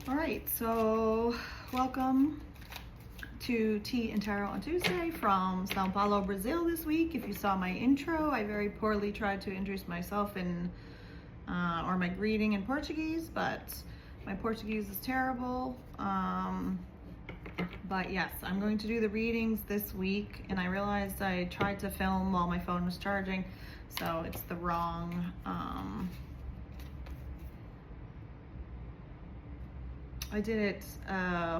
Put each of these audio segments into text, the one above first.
All right, so welcome to Tea and Tarot on Tuesday from Sao Paulo, Brazil this week. If you saw my intro, I very poorly tried to introduce myself in, or my greeting in Portuguese, but my Portuguese is terrible. But yes, I'm going to do the readings this week, and I realized I tried to film while my phone was charging, so it's the wrong, I did it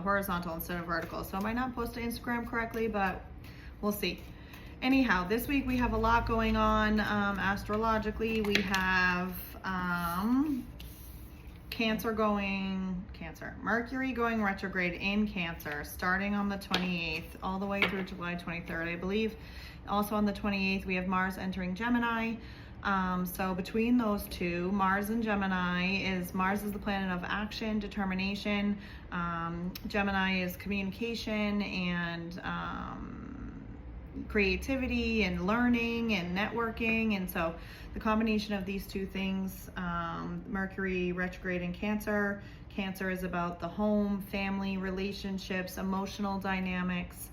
horizontal instead of vertical, so I might not post to Instagram correctly, but we'll see. Anyhow, this week we have a lot going on astrologically. We have Mercury going retrograde in Cancer, starting on the 28th, all the way through July 23rd, I believe. Also on the 28th, we have Mars entering Gemini. So between those two, Mars and Gemini, Mars is the planet of action, determination. Gemini is communication and creativity and learning and networking. And so the combination of these two things, Mercury retrograde in Cancer. Cancer is about the home, family, relationships, emotional dynamics,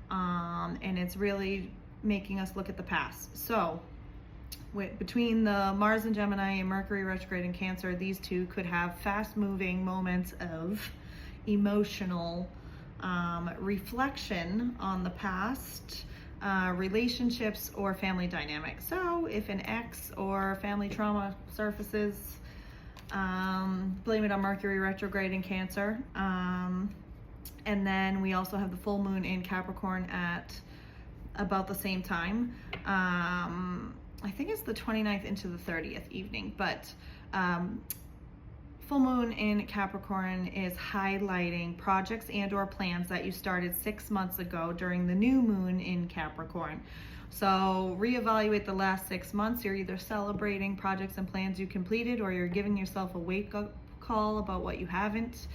and it's really making us look at the past. So between the Mars and Gemini and Mercury retrograde in Cancer, these two could have fast-moving moments of emotional reflection on the past, relationships, or family dynamics. So if an ex or family trauma surfaces, blame it on Mercury retrograde in Cancer. And then we also have the full moon in Capricorn at about the same time. I think it's the 29th into the 30th evening, but full moon in Capricorn is highlighting projects and or plans that you started 6 months ago during the new moon in Capricorn. So reevaluate the last 6 months. You're either celebrating projects and plans you completed, or you're giving yourself a wake-up call about what you haven't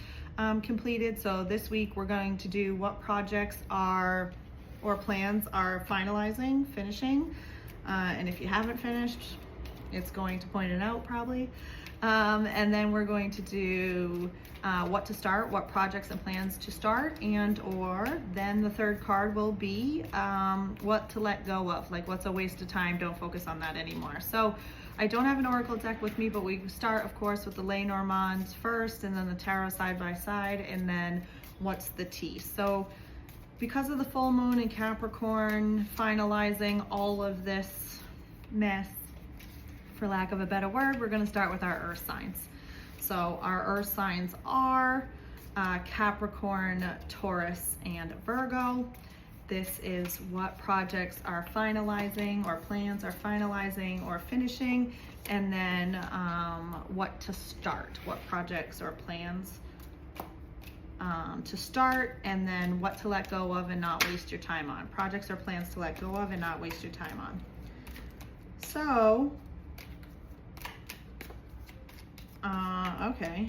completed. So this week we're going to do what projects or plans are finishing. And if you haven't finished, it's going to point it out probably. And then we're going to do what to start, what projects and plans to start, then the third card will be what to let go of, like what's a waste of time, don't focus on that anymore. So I don't have an oracle deck with me, but we start of course with the Lenormand first, and then the tarot side by side, and then what's the tea. So because of the full moon in Capricorn finalizing all of this mess, for lack of a better word, we're going to start with our earth signs. So our earth signs are Capricorn, Taurus, and Virgo. This is what projects are finalizing, or plans are finalizing or finishing, and then what to start, what projects or plans to start, and then what to let go of and not waste your time on. Projects or plans to let go of and not waste your time on. So, okay.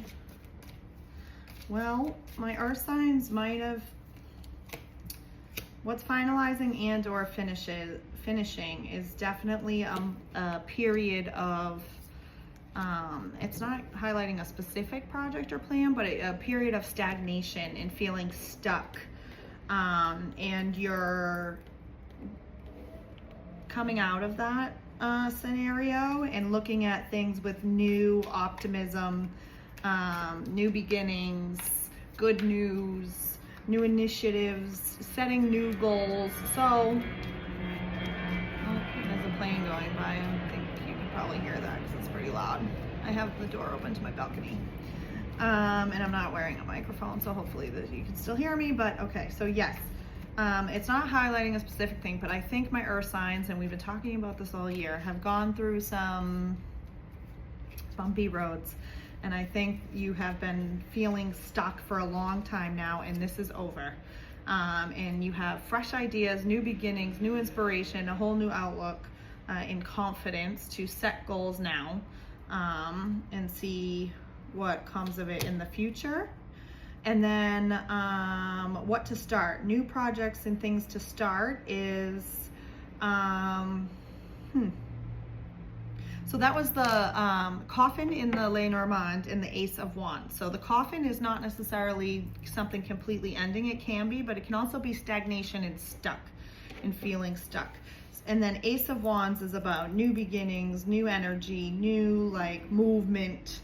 Well, my earth signs might have, what's finalizing and or finishing is definitely a period of, it's not highlighting a specific project or plan, but a period of stagnation and feeling stuck. And you're coming out of that scenario and looking at things with new optimism, new beginnings, good news, new initiatives, setting new goals. So, there's a plane going by. I think you can probably hear that because it's pretty loud. I have the door open to my balcony. And I'm not wearing a microphone, so hopefully that you can still hear me, but okay, so yes. It's not highlighting a specific thing, but I think my earth signs, and we've been talking about this all year, have gone through some bumpy roads. And I think you have been feeling stuck for a long time now, and this is over. And you have fresh ideas, new beginnings, new inspiration, a whole new outlook, and confidence to set goals now, and see what comes of it in the future. And then what to start, new projects and things to start is So that was the Coffin in the Lenormand and the Ace of Wands. So the Coffin is not necessarily something completely ending. It can be, but it can also be stagnation and stuck and feeling stuck. And then Ace of Wands is about new beginnings, new energy, new like movement,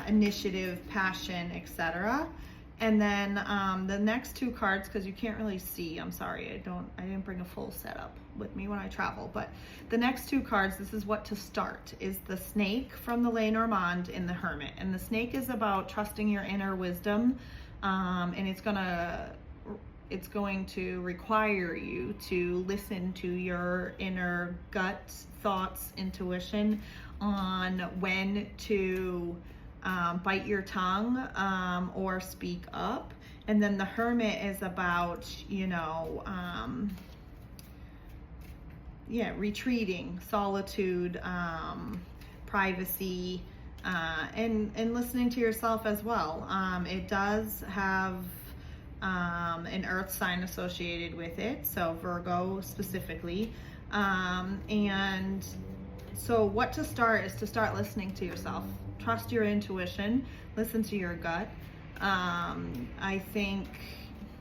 initiative, passion, etc. And then the next two cards, because you can't really see, I'm sorry, I didn't bring a full setup with me when I travel, but the next two cards, this is what to start, is the Snake from the Lenormand and the Hermit. And the Snake is about trusting your inner wisdom, and it's going to require you to listen to your inner gut, thoughts, intuition on when to bite your tongue or speak up. And then the Hermit is about, retreating, solitude, privacy, and listening to yourself as well. It does have an earth sign associated with it, so Virgo specifically. And so what to start is to start listening to yourself. Trust your intuition, listen to your gut. I think,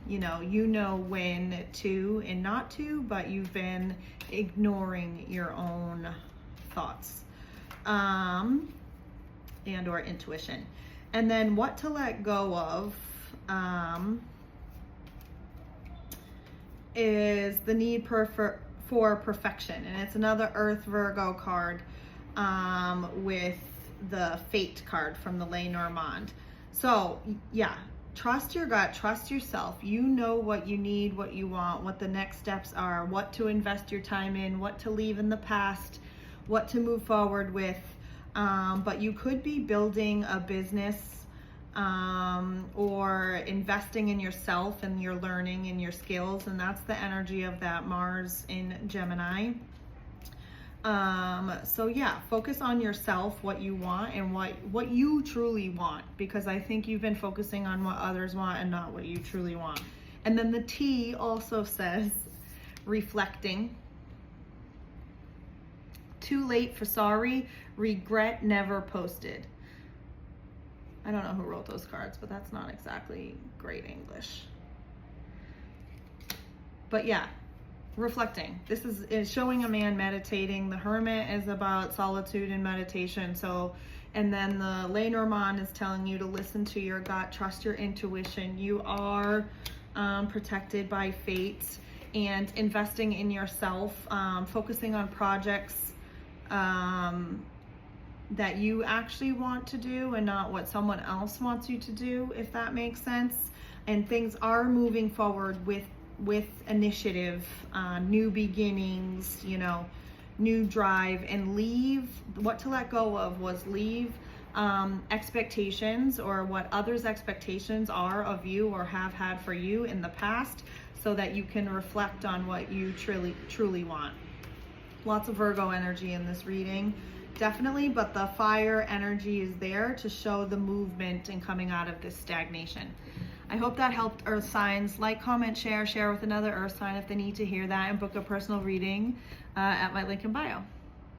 you know when to and not to, but you've been ignoring your own thoughts and or intuition. And then what to let go of is the need for perfection. And it's another Earth Virgo card with the Fate card from the Lenormand. So yeah, trust your gut, trust yourself. You know what you need, what you want, what the next steps are, what to invest your time in, what to leave in the past, what to move forward with. But you could be building a business or investing in yourself and your learning and your skills, and that's the energy of that Mars in Gemini. So yeah, focus on yourself, what you want and what you truly want, because I think you've been focusing on what others want and not what you truly want. And then the T also says reflecting. Too late for sorry, regret never posted. I don't know who wrote those cards, but that's not exactly great English. But yeah, reflecting. This is showing a man meditating. The Hermit is about solitude and meditation. So, and then the Lenormand is telling you to listen to your gut, trust your intuition. You are protected by fate, and investing in yourself, focusing on projects that you actually want to do and not what someone else wants you to do, if that makes sense. And things are moving forward with initiative, new beginnings, new drive. And leave, what to let go of was leave expectations or what others' expectations are of you or have had for you in the past, so that you can reflect on what you truly want. Lots of Virgo energy in this reading, definitely, but the fire energy is there to show the movement and coming out of this stagnation. I hope that helped, Earth signs. Like, comment, share with another Earth sign if they need to hear that, and book a personal reading at my link in bio.